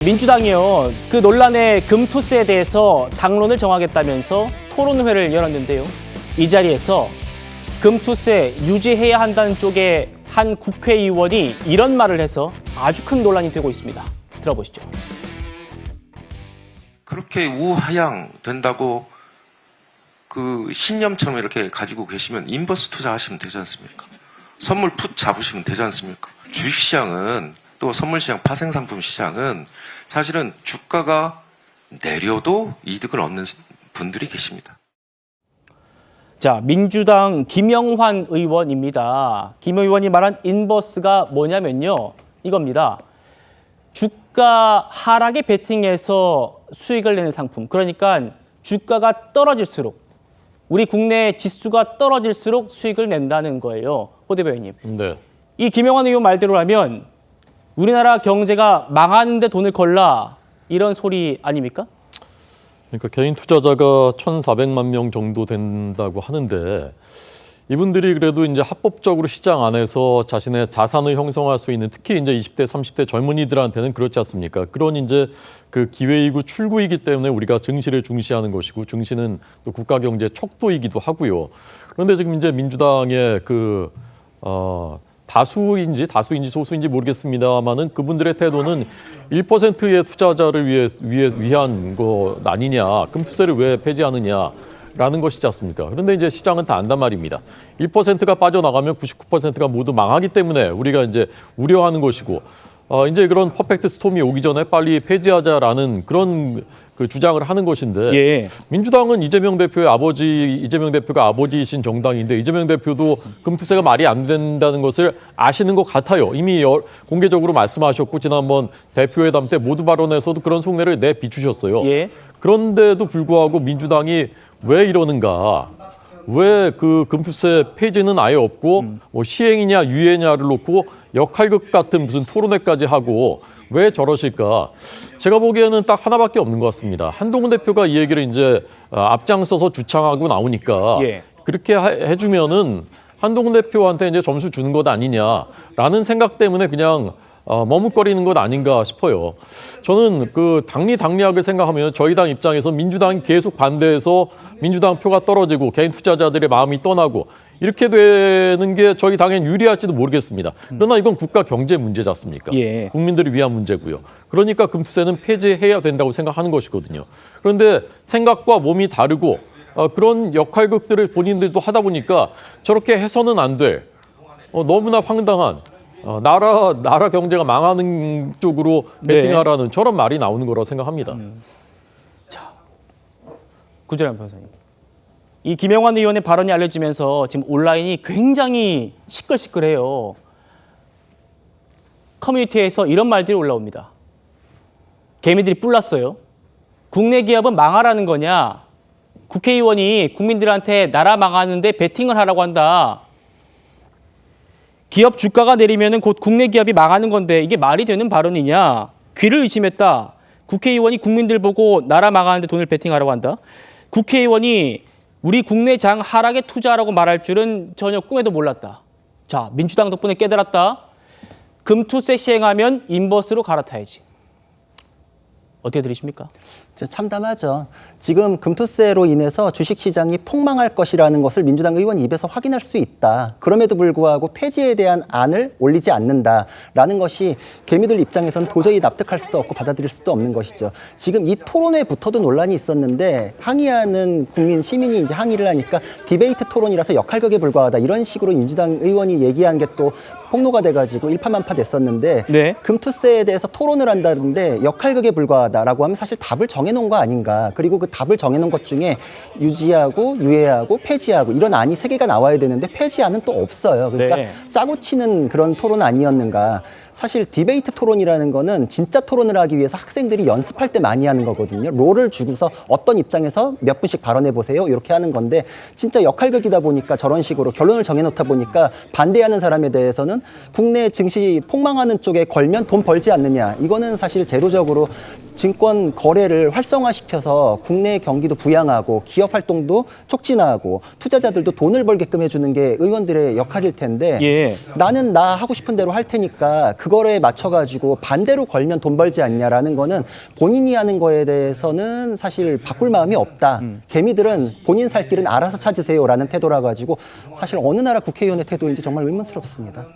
민주당이요, 그 논란의 금투세에 대해서 당론을 정하겠다면서 토론회를 열었는데요. 이 자리에서 금투세 유지해야 한다는 쪽에 한 국회의원이 이런 말을 해서 아주 큰 논란이 되고 있습니다. 들어보시죠. 그렇게 우하향 된다고 그 신념처럼 이렇게 가지고 계시면 인버스 투자하시면 되지 않습니까? 선물 풋 잡으시면 되지 않습니까? 주식시장은 또 선물시장, 파생상품 시장은 사실은 주가가 내려도 이득을 얻는 분들이 계십니다. 자, 민주당 김영환 의원입니다. 김 의원이 말한 인버스가 뭐냐면요, 이겁니다. 주가 하락에 베팅해서 수익을 내는 상품. 그러니까 주가가 떨어질수록, 우리 국내 지수가 떨어질수록 수익을 낸다는 거예요. 호 대변인님. 네. 이 김영환 의원 말대로라면 우리나라 경제가 망하는데 돈을 걸라, 이런 소리 아닙니까? 그러니까 개인 투자자가 1,400만 명 정도 된다고 하는데 이분들이 그래도 이제 합법적으로 시장 안에서 자신의 자산을 형성할 수 있는, 특히 이제 20대, 30대 젊은이들한테는 그렇지 않습니까? 그런 이제 그 기회이고 출구이기 때문에 우리가 증시를 중시하는 것이고, 증시는 또 국가 경제의 척도이기도 하고요. 그런데 지금 이제 민주당의 다수인지 소수인지 모르겠습니다만은 그분들의 태도는 1%의 투자자를 위한 거 아니냐, 금투세를 왜 폐지하느냐라는 것이지 않습니까? 그런데 이제 시장은 다 안단 말입니다. 1%가 빠져나가면 99%가 모두 망하기 때문에 우리가 이제 우려하는 것이고, 이제 그런 퍼펙트 스톰이 오기 전에 빨리 폐지하자라는 그런 그 주장을 하는 것인데, 예. 민주당은 이재명 대표가 아버지이신 정당인데 이재명 대표도 금투세가 말이 안 된다는 것을 아시는 것 같아요. 이미 공개적으로 말씀하셨고, 지난번 대표회담 때 모두 발언에서도 그런 속내를 내비추셨어요. 예. 그런데도 불구하고 민주당이 왜 이러는가? 왜 그 금투세 폐지는 아예 없고 뭐 시행이냐 유예냐를 놓고 역할극 같은 무슨 토론회까지 하고 왜 저러실까? 제가 보기에는 딱 하나밖에 없는 것 같습니다. 한동훈 대표가 이 얘기를 이제 앞장서서 주창하고 나오니까 예. 그렇게 해주면은 한동훈 대표한테 이제 점수 주는 것 아니냐라는 생각 때문에 그냥 머뭇거리는 것 아닌가 싶어요. 저는 그 당리당략을 생각하면 저희 당 입장에서 민주당이 계속 반대해서 민주당 표가 떨어지고 개인 투자자들의 마음이 떠나고 이렇게 되는 게 저희 당엔 유리할지도 모르겠습니다. 그러나 이건 국가 경제 문제지 않습니까? 예. 국민들을 위한 문제고요. 그러니까 금투세는 폐지해야 된다고 생각하는 것이거든요. 그런데 생각과 몸이 다르고 그런 역할극들을 본인들도 하다 보니까 저렇게 해서는 안 될 너무나 황당한 나라 경제가 망하는 쪽으로 베팅하라는 저런 말이 나오는 거라고 생각합니다. 구재란 변호사님. 이 김영환 의원의 발언이 알려지면서 지금 온라인이 굉장히 시끌시끌해요. 커뮤니티에서 이런 말들이 올라옵니다. 개미들이 뿔났어요. 국내 기업은 망하라는 거냐? 국회의원이 국민들한테 나라 망하는데 베팅을 하라고 한다. 기업 주가가 내리면 곧 국내 기업이 망하는 건데 이게 말이 되는 발언이냐? 귀를 의심했다. 국회의원이 국민들 보고 나라 망하는데 돈을 베팅하라고 한다. 국회의원이 우리 국내 장 하락에 투자하라고 말할 줄은 전혀 꿈에도 몰랐다. 자, 민주당 덕분에 깨달았다. 금투세 시행하면 인버스로 갈아타야지. 어떻게 들으십니까? 참담하죠. 지금 금투세로 인해서 주식시장이 폭망할 것이라는 것을 민주당 의원 입에서 확인할 수 있다. 그럼에도 불구하고 폐지에 대한 안을 올리지 않는다라는 것이 개미들 입장에서는 도저히 납득할 수도 없고 받아들일 수도 없는 것이죠. 지금 이 토론회부터도 논란이 있었는데 항의하는 시민이 이제 항의를 하니까 디베이트 토론이라서 역할극에 불과하다. 이런 식으로 민주당 의원이 얘기한 게 또 폭로가 돼가지고 일파만파 됐었는데, 네. 금투세에 대해서 토론을 한다는데 역할극에 불과하다라고 하면 사실 답을 정해놓은 거 아닌가. 그리고 그 답을 정해놓은 것 중에 유지하고 유예하고 폐지하고 이런 안이 3개가 나와야 되는데 폐지안은 또 없어요. 그러니까 네. 짜고 치는 그런 토론 아니었는가. 사실 디베이트 토론이라는 거는 진짜 토론을 하기 위해서 학생들이 연습할 때 많이 하는 거거든요. 롤을 주고서 어떤 입장에서 몇 분씩 발언해 보세요. 이렇게 하는 건데, 진짜 역할극이다 보니까 저런 식으로 결론을 정해놓다 보니까 반대하는 사람에 대해서는 국내 증시 폭망하는 쪽에 걸면 돈 벌지 않느냐. 이거는 사실 제도적으로 증권 거래를 활성화시켜서 국내 경기도 부양하고 기업 활동도 촉진하고 투자자들도 돈을 벌게끔 해주는 게 의원들의 역할일 텐데, 예. 나는 나 하고 싶은 대로 할 테니까 그거에 맞춰가지고 반대로 걸면 돈 벌지 않냐라는 거는 본인이 하는 거에 대해서는 사실 바꿀 마음이 없다. 개미들은 본인 살 길은 알아서 찾으세요라는 태도라 가지고 사실 어느 나라 국회의원의 태도인지 정말 의문스럽습니다.